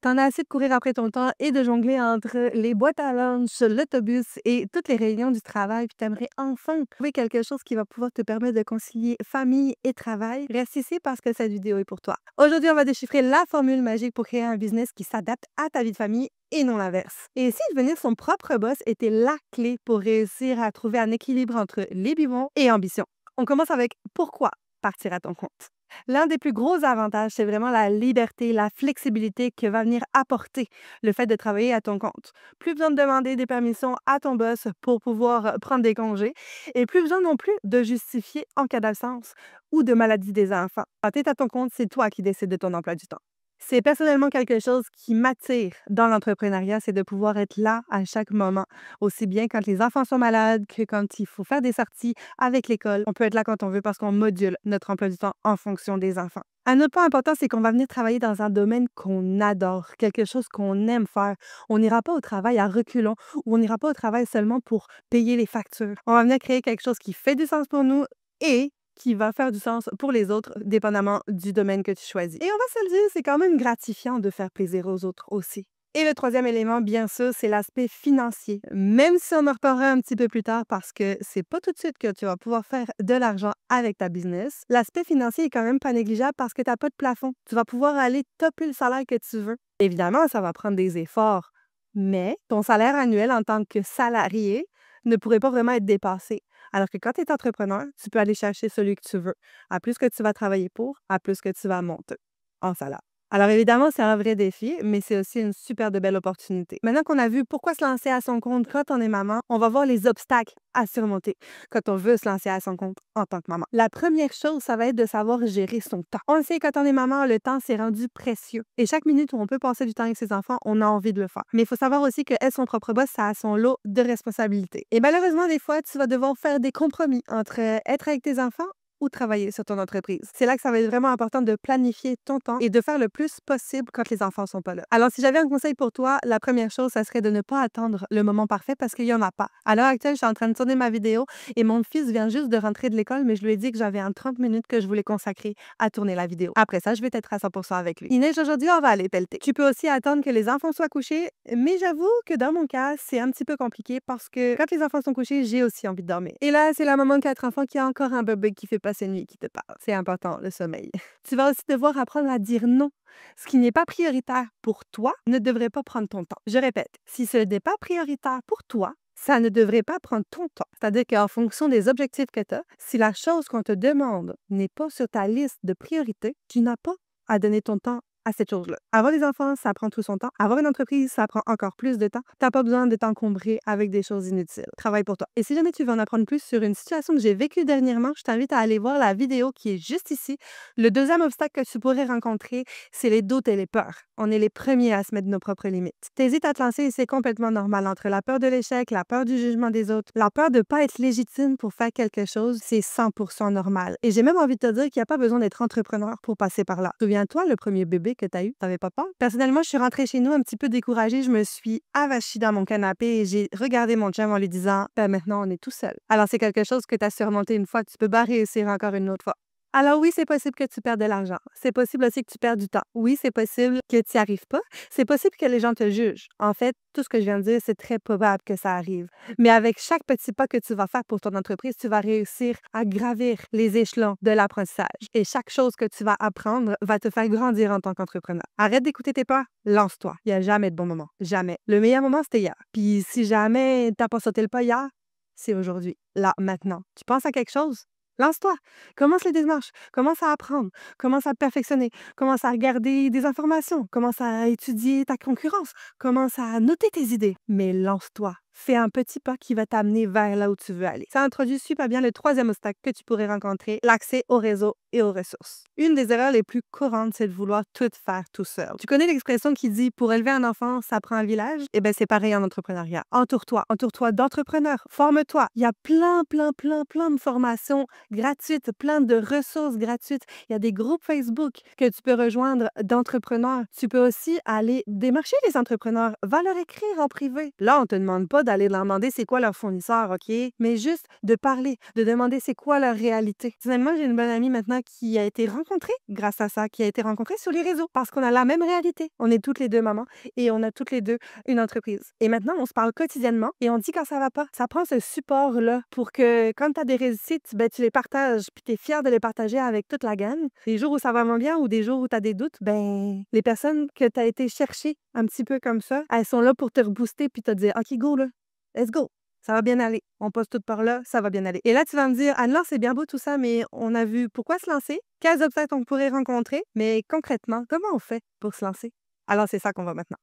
T'en as assez de courir après ton temps et de jongler entre les boîtes à lunch, l'autobus et toutes les réunions du travail, puis t'aimerais enfin trouver quelque chose qui va pouvoir te permettre de concilier famille et travail. Reste ici parce que cette vidéo est pour toi. Aujourd'hui, on va déchiffrer la formule magique pour créer un business qui s'adapte à ta vie de famille et non l'inverse. Et si devenir son propre boss était la clé pour réussir à trouver un équilibre entre libéraux et ambition? On commence avec pourquoi partir à ton compte. L'un des plus gros avantages, c'est vraiment la liberté, la flexibilité que va venir apporter le fait de travailler à ton compte. Plus besoin de demander des permissions à ton boss pour pouvoir prendre des congés et plus besoin non plus de justifier en cas d'absence ou de maladie des enfants. Quand tu es à ton compte, c'est toi qui décides de ton emploi du temps. C'est personnellement quelque chose qui m'attire dans l'entrepreneuriat, c'est de pouvoir être là à chaque moment, aussi bien quand les enfants sont malades que quand il faut faire des sorties avec l'école. On peut être là quand on veut parce qu'on module notre emploi du temps en fonction des enfants. Un autre point important, c'est qu'on va venir travailler dans un domaine qu'on adore, quelque chose qu'on aime faire. On n'ira pas au travail à reculons ou on n'ira pas au travail seulement pour payer les factures. On va venir créer quelque chose qui fait du sens pour nous et qui va faire du sens pour les autres, dépendamment du domaine que tu choisis. Et on va se le dire, c'est quand même gratifiant de faire plaisir aux autres aussi. Et le troisième élément, bien sûr, c'est l'aspect financier. Même si on en reparlera un petit peu plus tard parce que c'est pas tout de suite que tu vas pouvoir faire de l'argent avec ta business, l'aspect financier est quand même pas négligeable parce que tu n'as pas de plafond. Tu vas pouvoir aller topper le salaire que tu veux. Évidemment, ça va prendre des efforts, mais ton salaire annuel en tant que salarié ne pourrait pas vraiment être dépassé. Alors que quand tu es entrepreneur, tu peux aller chercher celui que tu veux. À plus que tu vas travailler pour, à plus que tu vas monter en salaire. Alors évidemment, c'est un vrai défi, mais c'est aussi une super de belle opportunité. Maintenant qu'on a vu pourquoi se lancer à son compte quand on est maman, on va voir les obstacles à surmonter quand on veut se lancer à son compte en tant que maman. La première chose, ça va être de savoir gérer son temps. On le sait, quand on est maman, le temps s'est rendu précieux. Et chaque minute où on peut passer du temps avec ses enfants, on a envie de le faire. Mais il faut savoir aussi qu'elle, son propre boss, ça a son lot de responsabilités. Et malheureusement, des fois, tu vas devoir faire des compromis entre être avec tes enfants ou travailler sur ton entreprise. C'est là que ça va être vraiment important de planifier ton temps et de faire le plus possible quand les enfants sont pas là. Alors, si j'avais un conseil pour toi, la première chose, ça serait de ne pas attendre le moment parfait parce qu'il y en a pas. À l'heure actuelle, je suis en train de tourner ma vidéo et mon fils vient juste de rentrer de l'école, mais je lui ai dit que j'avais un 30 minutes que je voulais consacrer à tourner la vidéo. Après ça, je vais être à 100% avec lui. Il neige aujourd'hui, on va aller pelleter. Tu peux aussi attendre que les enfants soient couchés, mais j'avoue que dans mon cas, c'est un petit peu compliqué parce que quand les enfants sont couchés, j'ai aussi envie de dormir. Et là, c'est la maman de 4 enfants qui a encore un bébé qui fait passer nuit qui te parle. C'est important, le sommeil. Tu vas aussi devoir apprendre à dire non. Ce qui n'est pas prioritaire pour toi ne devrait pas prendre ton temps. Je répète, si ce n'est pas prioritaire pour toi, ça ne devrait pas prendre ton temps. C'est-à-dire qu'en fonction des objectifs que tu as, si la chose qu'on te demande n'est pas sur ta liste de priorités, tu n'as pas à donner ton temps à cette chose-là. Avoir des enfants, ça prend tout son temps. Avoir une entreprise, ça prend encore plus de temps. Tu n'as pas besoin de t'encombrer avec des choses inutiles. Travaille pour toi. Et si jamais tu veux en apprendre plus sur une situation que j'ai vécue dernièrement, je t'invite à aller voir la vidéo qui est juste ici. Le deuxième obstacle que tu pourrais rencontrer, c'est les doutes et les peurs. On est les premiers à se mettre nos propres limites. T'hésites à te lancer et c'est complètement normal. Entre la peur de l'échec, la peur du jugement des autres, la peur de ne pas être légitime pour faire quelque chose, c'est 100% normal. Et j'ai même envie de te dire qu'il n'y a pas besoin d'être entrepreneur pour passer par là. Souviens-toi, le premier bébé que tu as eu, t'avais pas peur? Personnellement, je suis rentrée chez nous un petit peu découragée. Je me suis avachie dans mon canapé et j'ai regardé mon chum en lui disant « Ben maintenant, on est tout seul. » Alors, c'est quelque chose que tu as surmonté une fois, tu peux pas réussir encore une autre fois. Alors oui, c'est possible que tu perdes de l'argent. C'est possible aussi que tu perdes du temps. Oui, c'est possible que tu n'y arrives pas. C'est possible que les gens te jugent. En fait, tout ce que je viens de dire, c'est très probable que ça arrive. Mais avec chaque petit pas que tu vas faire pour ton entreprise, tu vas réussir à gravir les échelons de l'apprentissage. Et chaque chose que tu vas apprendre va te faire grandir en tant qu'entrepreneur. Arrête d'écouter tes peurs, lance-toi. Il n'y a jamais de bon moment. Jamais. Le meilleur moment, c'était hier. Puis si jamais tu n'as pas sauté le pas hier, c'est aujourd'hui. Là, maintenant. Tu penses à quelque chose? Lance-toi, commence les démarches, commence à apprendre, commence à perfectionner, commence à regarder des informations, commence à étudier ta concurrence, commence à noter tes idées. Mais lance-toi, fais un petit pas qui va t'amener vers là où tu veux aller. Ça introduit super bien le troisième obstacle que tu pourrais rencontrer, l'accès au réseau et aux ressources. Une des erreurs les plus courantes, c'est de vouloir tout faire tout seul. Tu connais l'expression qui dit « pour élever un enfant, ça prend un village » ? Eh bien, c'est pareil en entrepreneuriat. Entoure-toi d'entrepreneurs, forme-toi. Il y a plein de formations gratuites, plein de ressources gratuites. Il y a des groupes Facebook que tu peux rejoindre d'entrepreneurs. Tu peux aussi aller démarcher les entrepreneurs. Va leur écrire en privé. Là, on ne te demande pas d'aller leur demander c'est quoi leur fournisseur, OK? Mais juste de parler, de demander c'est quoi leur réalité. Moi, j'ai une bonne amie maintenant qui a été rencontrée grâce à ça, qui a été rencontrée sur les réseaux parce qu'on a la même réalité. On est toutes les 2 mamans et on a toutes les 2 une entreprise. Et maintenant, on se parle quotidiennement et on dit quand ça va pas. Ça prend ce support-là pour que quand tu as des réussites, ben, tu les partages puis tu es fier de les partager avec toute la gang. Des jours où ça va moins bien ou des jours où tu as des doutes, ben, les personnes que tu as été chercher un petit peu comme ça, elles sont là pour te rebooster puis te dire OK, go là, let's go. Ça va bien aller. On passe tout par là, ça va bien aller. Et là, tu vas me dire, Anne-Laure, c'est bien beau tout ça, mais on a vu pourquoi se lancer, quels obstacles on pourrait rencontrer, mais concrètement, comment on fait pour se lancer? Alors, c'est ça qu'on va maintenant.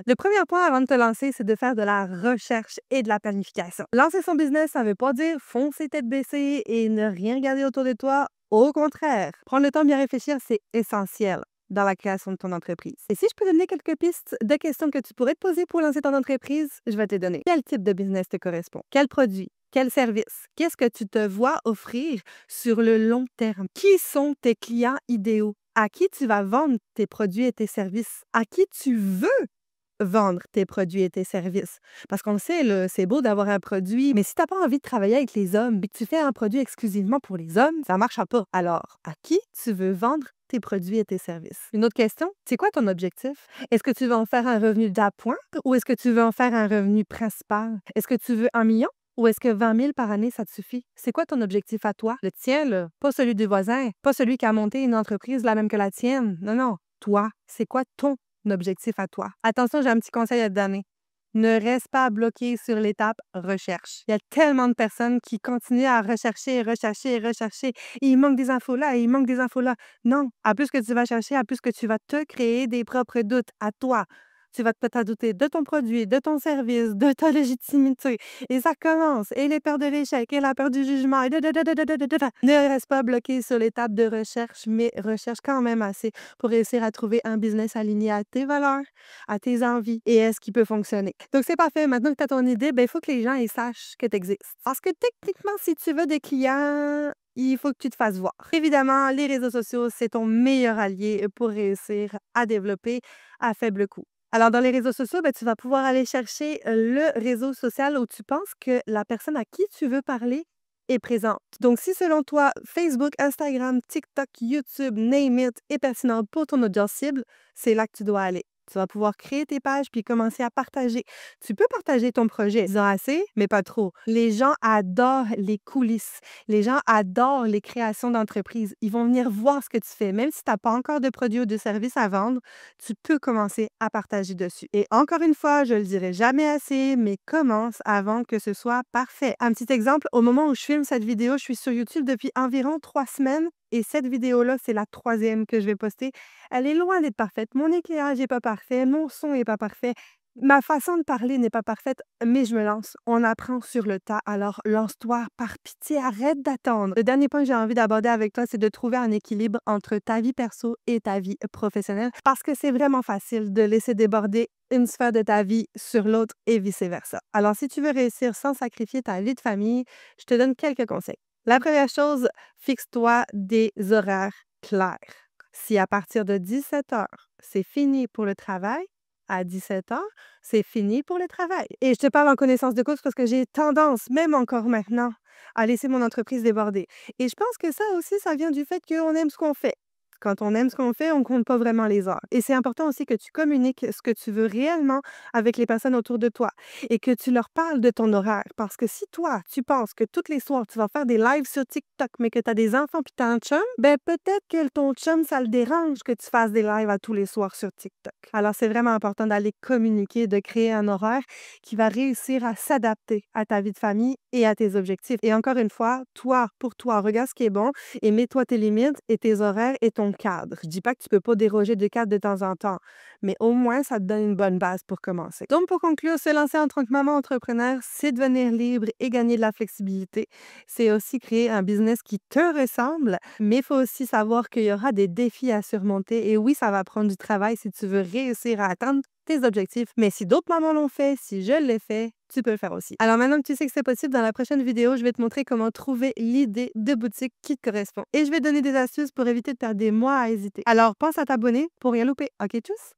Le premier point avant de te lancer, c'est de faire de la recherche et de la planification. Lancer son business, ça ne veut pas dire foncer tête baissée et ne rien regarder autour de toi. Au contraire, prendre le temps de bien réfléchir, c'est essentiel dans la création de ton entreprise. Et si je peux donner quelques pistes de questions que tu pourrais te poser pour lancer ton entreprise, je vais te donner. Quel type de business te correspond? Quel produit? Quel service? Qu'est-ce que tu te vois offrir sur le long terme? Qui sont tes clients idéaux? À qui tu vas vendre tes produits et tes services? À qui tu veux vendre tes produits et tes services? Parce qu'on le sait, là, c'est beau d'avoir un produit, mais si tu n'as pas envie de travailler avec les hommes et que tu fais un produit exclusivement pour les hommes, ça ne marchera pas. Alors, à qui tu veux vendre tes produits et tes services? Une autre question, c'est quoi ton objectif? Est-ce que tu veux en faire un revenu d'appoint ou est-ce que tu veux en faire un revenu principal? Est-ce que tu veux 1 million? Ou est-ce que 20 000 par année, ça te suffit? C'est quoi ton objectif à toi? Le tien, là, pas celui du voisin, pas celui qui a monté une entreprise la même que la tienne. Non, non. Toi, c'est quoi ton objectif à toi? Attention, j'ai un petit conseil à te donner. Ne reste pas bloqué sur l'étape recherche. Il y a tellement de personnes qui continuent à rechercher, rechercher, rechercher. Et il manque des infos là, et il manque des infos là. Non, à plus que tu vas chercher, à plus que tu vas te créer des propres doutes à toi. Tu vas peut-être douter de ton produit, de ton service, de ta légitimité. Et ça commence. Et les peurs de l'échec, et la peur du jugement. Et Ne reste pas bloqué sur l'étape de recherche, mais recherche quand même assez pour réussir à trouver un business aligné à tes valeurs, à tes envies et à ce qui peut fonctionner. Donc, c'est parfait. Maintenant que tu as ton idée, ben, il faut que les gens ils sachent que tu existes. Parce que techniquement, si tu veux des clients, il faut que tu te fasses voir. Évidemment, les réseaux sociaux, c'est ton meilleur allié pour réussir à développer à faible coût. Alors, dans les réseaux sociaux, ben, tu vas pouvoir aller chercher le réseau social où tu penses que la personne à qui tu veux parler est présente. Donc, si selon toi, Facebook, Instagram, TikTok, YouTube, name it, est pertinent pour ton audience cible, c'est là que tu dois aller. Tu vas pouvoir créer tes pages puis commencer à partager. Tu peux partager ton projet. Ils ont assez, mais pas trop. Les gens adorent les coulisses. Les gens adorent les créations d'entreprises. Ils vont venir voir ce que tu fais. Même si tu n'as pas encore de produits ou de services à vendre, tu peux commencer à partager dessus. Et encore une fois, je le dirai jamais assez, mais commence avant que ce soit parfait. Un petit exemple, au moment où je filme cette vidéo, je suis sur YouTube depuis environ 3 semaines. Et cette vidéo-là, c'est la 3e que je vais poster. Elle est loin d'être parfaite. Mon éclairage n'est pas parfait, mon son n'est pas parfait, ma façon de parler n'est pas parfaite, mais je me lance. On apprend sur le tas, alors lance-toi, par pitié, arrête d'attendre. Le dernier point que j'ai envie d'aborder avec toi, c'est de trouver un équilibre entre ta vie perso et ta vie professionnelle, parce que c'est vraiment facile de laisser déborder une sphère de ta vie sur l'autre et vice-versa. Alors, si tu veux réussir sans sacrifier ta vie de famille, je te donne quelques conseils. La première chose, fixe-toi des horaires clairs. Si à partir de 17h, c'est fini pour le travail, à 17h, c'est fini pour le travail. Et je te parle en connaissance de cause parce que j'ai tendance, même encore maintenant, à laisser mon entreprise déborder. Et je pense que ça aussi, ça vient du fait qu'on aime ce qu'on fait. Quand on aime ce qu'on fait, on ne compte pas vraiment les heures. Et c'est important aussi que tu communiques ce que tu veux réellement avec les personnes autour de toi et que tu leur parles de ton horaire. Parce que si toi, tu penses que tous les soirs, tu vas faire des lives sur TikTok, mais que tu as des enfants puis tu as un chum, ben peut-être que ton chum, ça le dérange que tu fasses des lives à tous les soirs sur TikTok. Alors, c'est vraiment important d'aller communiquer, de créer un horaire qui va réussir à s'adapter à ta vie de famille et à tes objectifs. Et encore une fois, toi, pour toi, regarde ce qui est bon et mets-toi tes limites et tes horaires et ton cadre. Je dis pas que tu peux pas déroger de cadre de temps en temps, mais au moins, ça te donne une bonne base pour commencer. Donc, pour conclure, se lancer en tant que maman entrepreneur, c'est devenir libre et gagner de la flexibilité. C'est aussi créer un business qui te ressemble, mais il faut aussi savoir qu'il y aura des défis à surmonter. Et oui, ça va prendre du travail si tu veux réussir à atteindre tes objectifs. Mais si d'autres mamans l'ont fait, si je l'ai fait, tu peux le faire aussi. Alors maintenant que tu sais que c'est possible, dans la prochaine vidéo, je vais te montrer comment trouver l'idée de boutique qui te correspond. Et je vais te donner des astuces pour éviter de perdre des mois à hésiter. Alors pense à t'abonner pour rien louper. OK, tchuss!